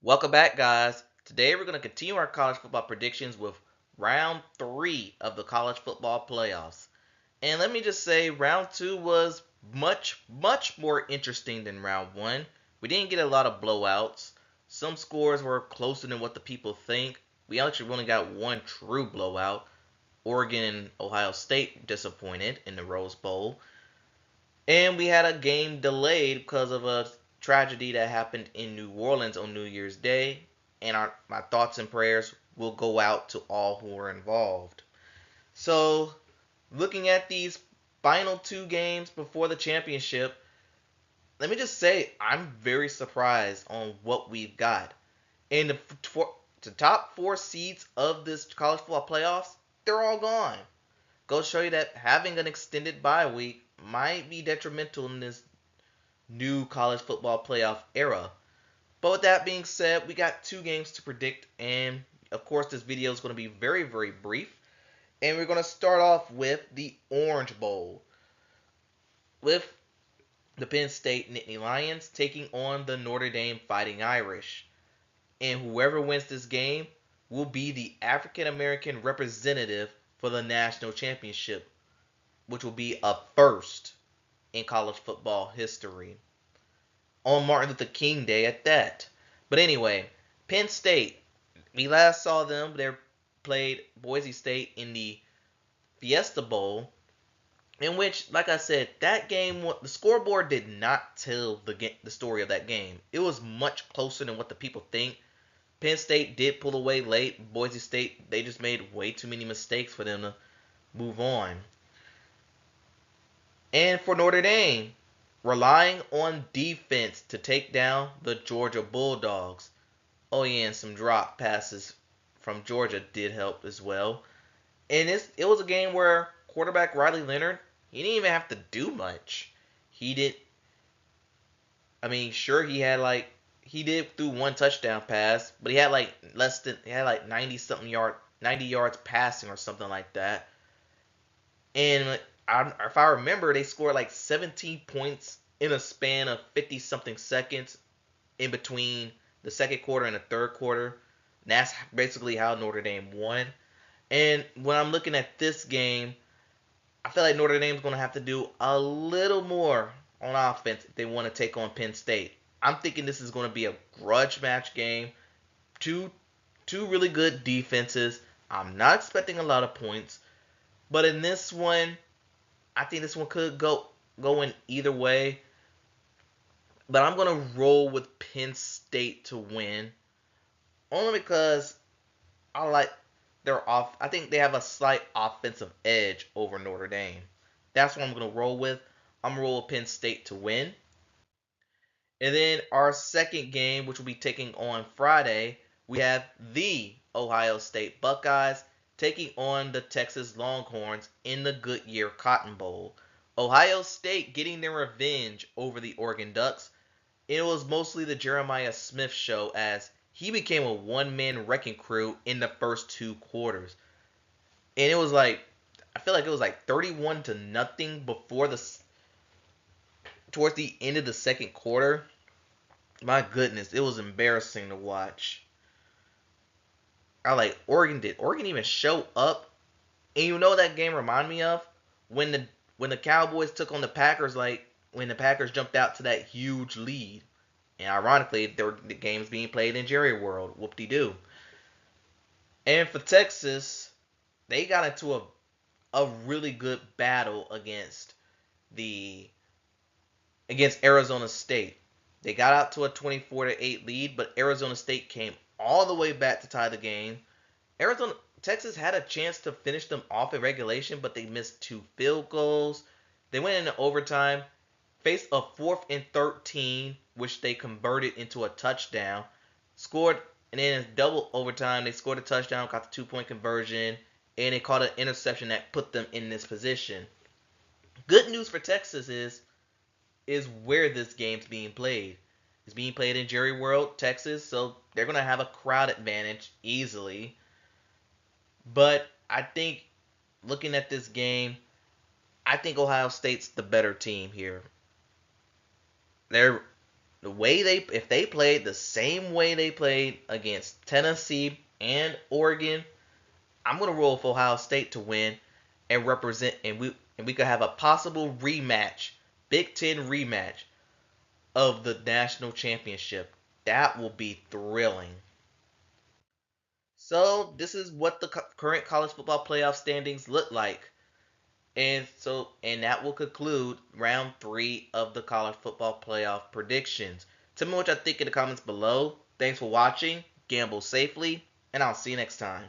Welcome back, guys. Today we're going to continue our college football predictions with round three of the college football playoffs. And let me just say, round two was much more interesting than round one. We didn't get a lot of blowouts. Some scores were closer than what the people think. We actually only got one true blowout. Oregon and Ohio State disappointed in the Rose Bowl. And we had a game delayed because of a tragedy that happened in New Orleans on New Year's Day. And my thoughts and prayers will go out to all who were involved. So, looking at these final two games before the championship, let me just say I'm very surprised on what we've got. And the top four seeds of this college football playoffs, they're all gone. Go show you that having an extended bye week might be detrimental in this new college football playoff era. But with that being said, we got two games to predict, and of course, this video is going to be very brief. And we're going to start off with the Orange Bowl with the Penn State Nittany Lions taking on the Notre Dame Fighting Irish. And whoever wins this game will be the African American representative for the national championship, which will be a first in college football history. On Martin Luther King Day at that. But anyway, Penn State, we last saw them. They played Boise State in the Fiesta Bowl, in which, like I said, that game, the scoreboard did not tell the story of that game. It was much closer than what the people think. Penn State did pull away late. Boise State, they just made way too many mistakes for them to move on. And for Notre Dame, relying on defense to take down the Georgia Bulldogs. Oh yeah, and some drop passes from Georgia did help as well. And it was a game where quarterback Riley Leonard, he didn't even have to do much. He did. I mean, sure he did through one touchdown pass, but he had like 90 yards passing or something like that. And if I remember, they scored like 17 points in a span of 50 something seconds in between the second quarter and the third quarter. And that's basically how Notre Dame won. And when I'm looking at this game, I feel like Notre Dame's going to have to do a little more on offense if they want to take on Penn State. I'm thinking this is going to be a grudge match game. Two two really good defenses. I'm not expecting a lot of points, but in this one, I think this one could go in either way. But I'm gonna roll with Penn State to win, only because I like their off. I think they have a slight offensive edge over Notre Dame. That's what I'm gonna roll with. I'm gonna roll with Penn State to win. And then our second game, which will be taking on Friday, we have the Ohio State Buckeyes taking on the Texas Longhorns in the Goodyear Cotton Bowl. Ohio State getting their revenge over the Oregon Ducks. It was mostly the Jeremiah Smith show as he became a one-man wrecking crew in the first two quarters. And it was like, I feel like it was like 31 to nothing towards the end of the second quarter. My goodness, it was embarrassing to watch. I like Did Oregon even show up? And you know what that game reminded me of? When the Cowboys took on the Packers, like when the Packers jumped out to that huge lead. And ironically, the game's being played in Jerry World. Whoop-de-doo. And for Texas, they got into a really good battle the against Arizona State. They got out to a 24-8 lead, but Arizona State came all the way back to tie the game. Texas had a chance to finish them off in regulation, but they missed two field goals. They went into overtime, faced a 4th and 13, which they converted into a touchdown. Scored, and then in double overtime, they scored a touchdown, got the 2-point conversion, and they caught an interception that put them in this position. Good news for Texas is where this game's being played. It's being played in Jerry World, Texas, so they're going to have a crowd advantage easily. But I think looking at this game, I think Ohio State's the better team here. They're if they played the same way they played against Tennessee and Oregon, I'm gonna roll for Ohio State to win and represent, and we could have a possible rematch, Big Ten rematch of the national championship. That will be thrilling. So this is what the current college football playoff standings look like. And that will conclude round 3 of the college football playoff predictions. Tell me what you think in the comments below. Thanks for watching. Gamble safely, and I'll see you next time.